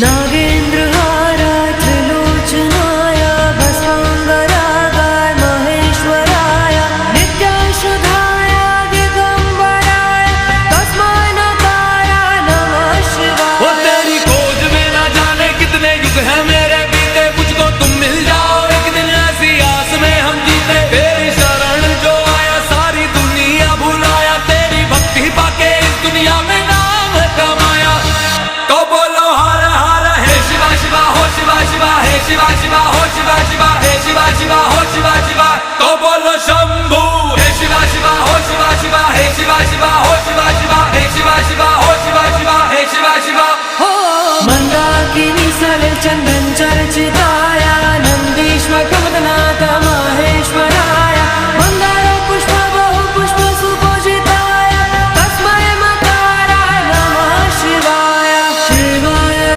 नागेन्द्रहाराय त्रिलोचनाय भस्मांगरागाय महेश्वराय नित्याशुधाय दिगंबराय तस्मै नकाराय नमः शिवाय। वो तेरी खोज में ना जाने कितने युग हैं मेरे बीते, मुझको तुम मिल जाओ एक दिन ऐसी आस में हम जीते। तेरी शरण जो आया सारी दुनिया भुलाया, तेरी भक्ति पाके इस दुनिया में नाम कमाया। तो बोलो हर हर हे शिवा शिवा हो शिवा शिवा हे शिवा शिवा हो शिवा शिवा हे शिवा शिवा हो शिवा शिवा। तो बोलो शंभू हे शिवा शिवा हो शिवा शिवा हे शिवा शिवा हो शिवा शिवा हे शिवा शिवा हो शिवा शिवा हे शिवा शिवा। मंदाकिनी सलिल चंदन चर्चिताय